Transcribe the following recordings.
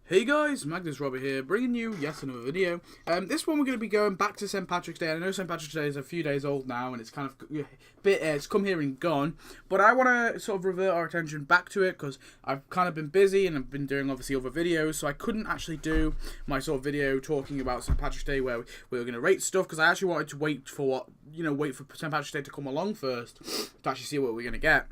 Hey guys, Magnus here, bringing you yet another video. This one we're going to be going back to St. Patrick's Day. I know St. Patrick's Day is a few days old now, and it's kind of it's come here and gone. But I want to sort of revert our attention back to it because I've kind of been busy and I've been doing obviously other videos, so I couldn't actually do my sort of video talking about St. Patrick's Day where we were going to rate stuff because I actually wanted to wait for St. Patrick's Day to come along first to actually see what we're going to get.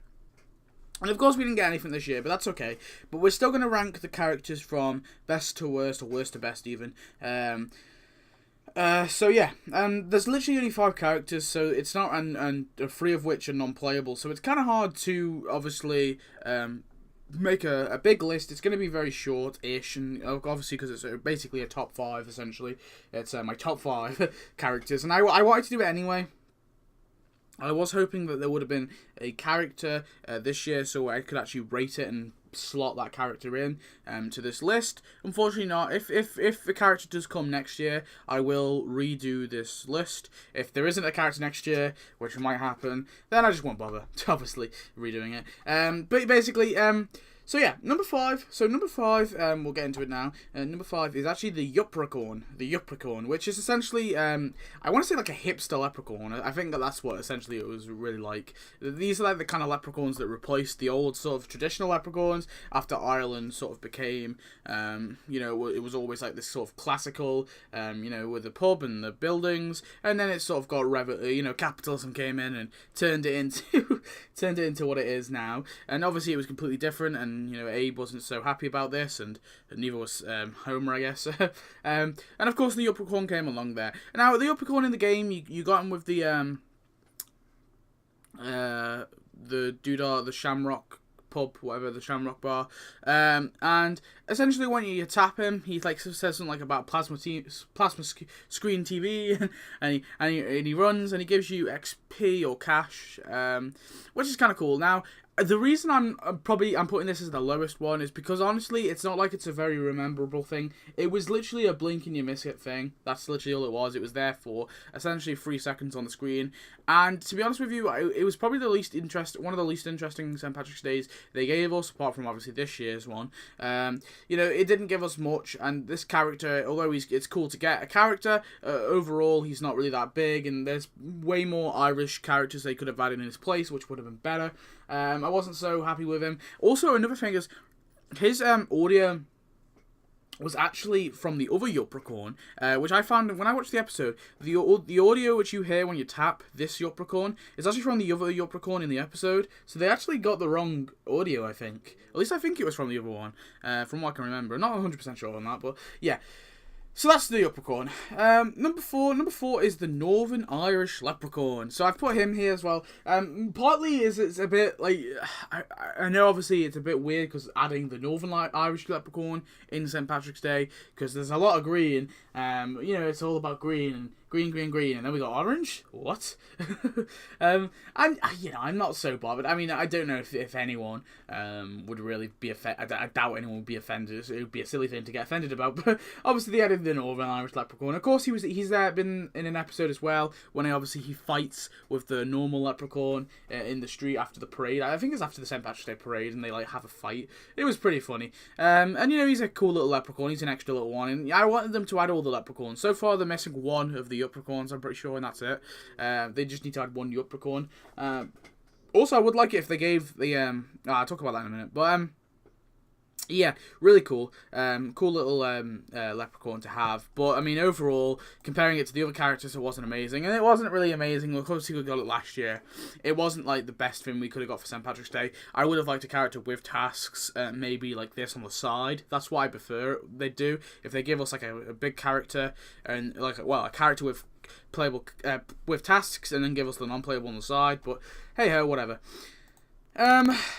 And of course we didn't get anything this year, but that's okay. But we're still going to rank the characters from best to worst, or worst to best even. So yeah, there's literally only 5 characters, so it's not, and 3 of which are non-playable. So it's kind of hard to obviously make a big list. It's going to be very short-ish, and obviously because it's basically a top 5 essentially. It's my top 5 characters, and I wanted to do it anyway. I was hoping that there would have been a character this year so I could actually rate it and slot that character in to this list. Unfortunately not. If the character does come next year, I will redo this list. If there isn't a character next year, which might happen, then I just won't bother, obviously, redoing it. But basically, so yeah, number 5. So number 5, we'll get into it now. Number 5 is actually the Yupracorn. The Yupracorn, which is essentially, I want to say like a hipster leprechaun. I think that's what essentially it was really like. These are like the kind of leprechauns that replaced the old sort of traditional leprechauns after Ireland sort of became, it was always like this sort of classical, with the pub and the buildings, and then it sort of got capitalism came in and turned it into what it is now. And obviously it was completely different, and Abe wasn't so happy about this, and neither was Homer, I guess. And of course the Yupracorn came along there. Now the Yupracorn in the game, you got him with the Doodah, the Shamrock pub, whatever, the Shamrock bar, and essentially when you tap him, he like says something like about plasma screen TV, and he runs and he gives you XP or cash, which is kind of cool. Now, the reason I'm putting this as the lowest one is because honestly, it's not like it's a very rememberable thing. It was literally a blink and you miss it thing. That's literally all it was. It was there for essentially 3 seconds on the screen. And to be honest with you, it was probably one of the least interesting St. Patrick's Days they gave us, apart from obviously this year's one. It didn't give us much, and this character, although it's cool to get a character, overall he's not really that big, and there's way more Irish characters they could have added in his place, which would have been better. I wasn't so happy with him. Also, another thing is, his audio was actually from the other Yupracorn, which I found when I watched the episode. The audio which you hear when you tap this Yupracorn is actually from the other Yupracorn in the episode, so they actually got the wrong audio, I think. At least I think it was from the other one, from what I can remember. I'm not 100% sure on that, but yeah. So that's the Yupracorn. Number four is the Northern Irish Leprechaun. So I've put him here as well. Partly is it's a bit like, I know obviously it's a bit weird because adding the Northern Irish Leprechaun in St. Patrick's Day, because there's a lot of green. It's all about green and green, and then we got orange. What? I'm not so bothered. I mean, I don't know if anyone would really be offended. I doubt anyone would be offended. It would be a silly thing to get offended about. But obviously, they added the Northern Irish Leprechaun. Of course, he's been in an episode as well when he fights with the normal Leprechaun in the street after the parade. I think it's after the St. Patrick's Day parade, and they like have a fight. It was pretty funny. And he's a cool little Leprechaun. He's an extra little one, and I wanted them to add all the Leprechauns. So far, they're missing one of the Yupracorns, I'm pretty sure, and that's it. They just need to add one Yupracorn. Also, I would like it if they gave the I'll talk about that in a minute, but yeah, really cool. Cool little leprechaun to have. But I mean, overall, comparing it to the other characters, it wasn't amazing, and it wasn't really amazing. Of course, we got it last year. It wasn't like the best thing we could have got for St. Patrick's Day. I would have liked a character with tasks, maybe like this on the side. That's what I prefer they do. If they give us like a big character and a character with playable with tasks, and then give us the non-playable on the side. But hey ho, whatever.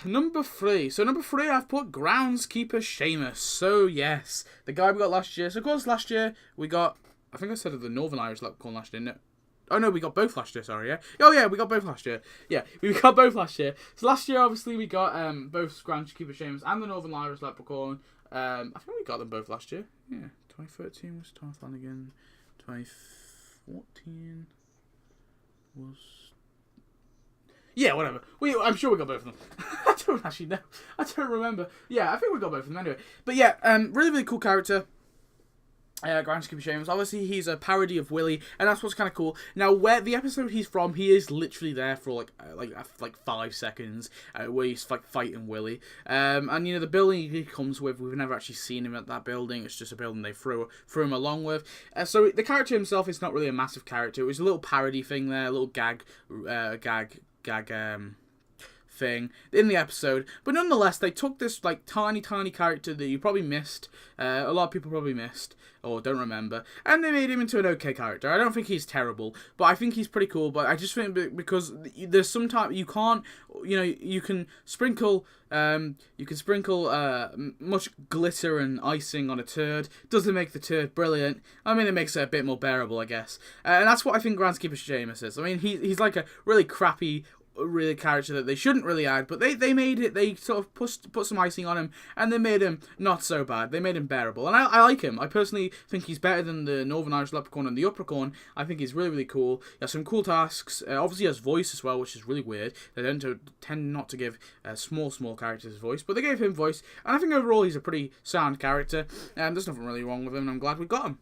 Number 3. So number 3, I've put Groundskeeper Seamus. So yes, the guy we got last year. So of course last year we got, I think I said the Northern Irish Leprechaun last year, didn't it? Oh no, we got both last year, sorry, yeah? Oh yeah, we got both last year. Yeah, we got both last year. So last year, obviously, we got both Groundskeeper Seamus and the Northern Irish Leprechaun. I think we got them both last year. Yeah, 2013 was Tom Flanagan. 2014 was... Yeah, whatever. I'm sure we got both of them. I don't actually know. I don't remember. Yeah, I think we got both of them anyway. But yeah, really, really cool character. Grand James. Obviously, he's a parody of Willy, and that's what's kind of cool. Now, where the episode he's from, he is literally there for like 5 seconds, where he's like fighting Willy. And you know the building he comes with, we've never actually seen him at that building. It's just a building they threw him along with. So the character himself is not really a massive character. It was a little parody thing there, a little gag thing in the episode, but nonetheless they took this like tiny character that you probably missed, a lot of people probably missed or don't remember, and they made him into an okay character. I don't think he's terrible, but I think he's pretty cool. But I just think because there's sometimes you can't, you know, you can sprinkle much glitter and icing on a turd. Doesn't make the turd brilliant. I mean, it makes it a bit more bearable, I guess, and that's what I think Groundskeeper Seamus is. I mean, he's like a really crappy really character that they shouldn't really add, but they made it, they sort of put some icing on him, and they made him not so bad. They made him bearable, and I like him. I personally think he's better than the Northern Irish Leprechaun and the Upricorn. I think he's really, really cool. He has some cool tasks. Obviously he has voice as well, which is really weird. They tend not to give small characters voice, but they gave him voice, and I think overall he's a pretty sound character, and there's nothing really wrong with him, and I'm glad we got him.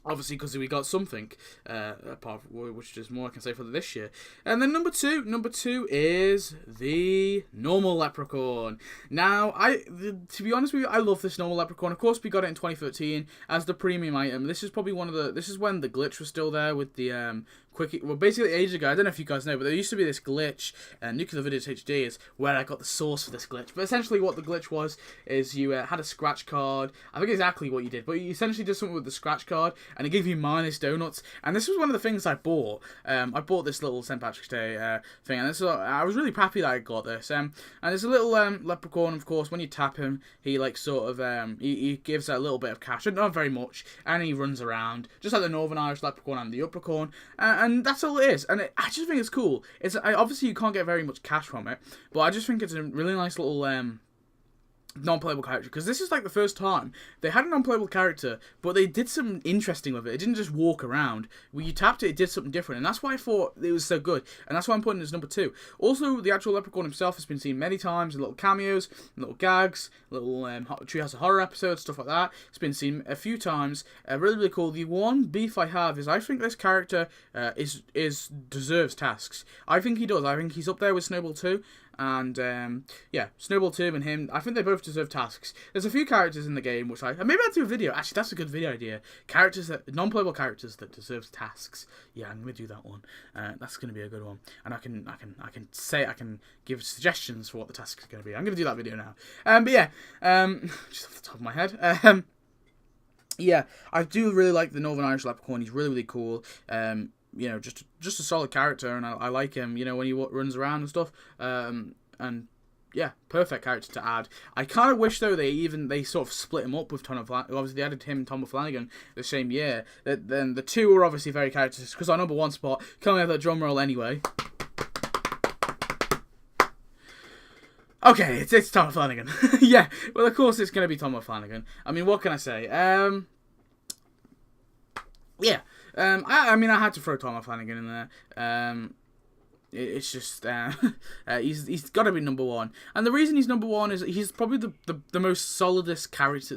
Obviously, because we got something, apart from, which is more I can say for this year. And then number two is the normal leprechaun. Now, to be honest with you, I love this normal leprechaun. Of course, we got it in 2013 as the premium item. This is probably this is when the glitch was still there with the well, basically ages ago. I don't know if you guys know, but there used to be this glitch, Nuclear Videos HD is where I got the source for this glitch. But essentially what the glitch was is you had a scratch card. I think exactly what you did, but you essentially did something with the scratch card, and it gave you minus donuts. And this was one of the things I bought. I bought this little St. Patrick's Day thing, and I was really happy that I got this. And there's a little leprechaun, of course. When you tap him, he like sort of he gives a little bit of cash, not very much, and he runs around just like the Northern Irish Leprechaun and the Upricorn. And that's all it is, and I just think it's cool. Obviously you can't get very much cash from it, but I just think it's a really nice little non-playable character, because this is like the first time they had a non-playable character, but they did something interesting with it. It didn't just walk around. When you tapped it, it did something different, and that's why I thought it was so good, and that's why I'm putting it as number 2. Also, the actual leprechaun himself has been seen many times in little cameos, little gags, little Treehouse of Horror episodes, stuff like that. It's been seen a few times. Really, really cool. The one beef I have is I think this character deserves tasks. I think he does. I think he's up there with Snowball 2. And, yeah, Snowball 2 and him, I think they both deserve tasks. There's a few characters in the game which maybe I'll do a video. Actually, that's a good video idea. Non-playable characters that deserve tasks. Yeah, I'm going to do that one. That's going to be a good one. And I can give suggestions for what the task is going to be. I'm going to do that video now. But yeah, just off the top of my head. Yeah, I do really like the Northern Irish Leprechaun. He's really, really cool. You know, just a solid character, and I like him, you know, when he runs around and stuff, and yeah, perfect character to add. I kind of wish, though, they sort of split him up with Tom Flanagan. Obviously, they added him and Tom Flanagan the same year. Then the two were obviously very characters, because our number 1 spot, coming out of that drum roll anyway. Okay, it's Tom Flanagan. Yeah, well, of course it's going to be Tom Flanagan. I mean, what can I say? Yeah. I mean, I had to throw Tom Flanagan in there. It's just he's got to be number 1, and the reason he's number 1 is he's probably the most solidest character.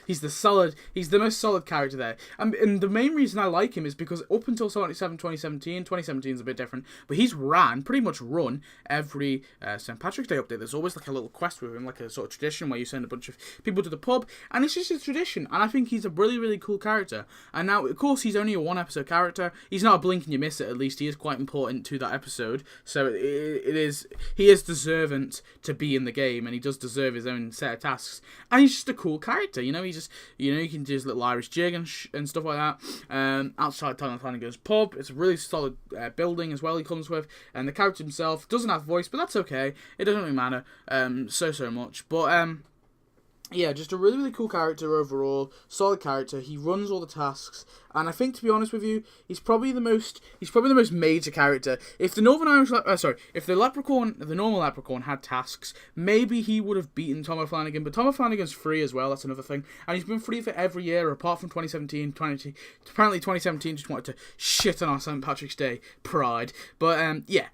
He's the most solid character there, and the main reason I like him is because up until 2017 is a bit different, but he's pretty much run every St. Patrick's Day update. There's always like a little quest with him, like a sort of tradition where you send a bunch of people to the pub, and it's just a tradition, and I think he's a really, really cool character. And now, of course, he's only a 1-episode character. He's not a blink and you miss it. At least he is quite important to that episode. So he is deserving to be in the game, and he does deserve his own set of tasks. And he's just a cool character, you know. He can do his little Irish jig and stuff like that. Outside Tom Flanagan's pub, it's a really solid building as well. He comes with, and the character himself doesn't have voice, but that's okay. It doesn't really matter so much. But yeah, just a really, really cool character overall. Solid character. He runs all the tasks, and I think, to be honest with you, he's probably the most major character. If the Northern Irish, if the normal Leprechaun had tasks, maybe he would have beaten Tom O'Flanagan. But Tom O'Flanagan's free as well. That's another thing, and he's been free for every year apart from 2017. Apparently 2017 just wanted to shit on our St. Patrick's Day pride. But yeah.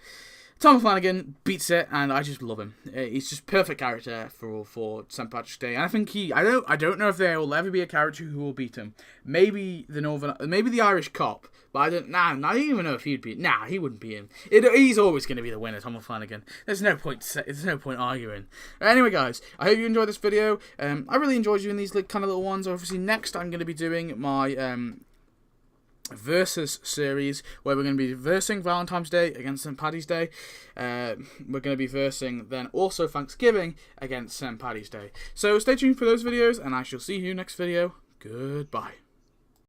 Tom Flanagan beats it, and I just love him. He's just perfect character for St. Patrick's Day. And I think I don't know if there will ever be a character who will beat him. Maybe the Irish cop, but I don't even know if he'd beat. Nah, he wouldn't beat him. He's always going to be the winner, Tom Flanagan. There's no point arguing. Anyway, guys, I hope you enjoyed this video. I really enjoyed doing these kind of little ones. Obviously, next I'm going to be doing my versus series, where we're going to be versing Valentine's Day against St. Paddy's Day. We're going to be versing then also Thanksgiving against St. Paddy's Day. So stay tuned for those videos, and I shall see you next video. Goodbye.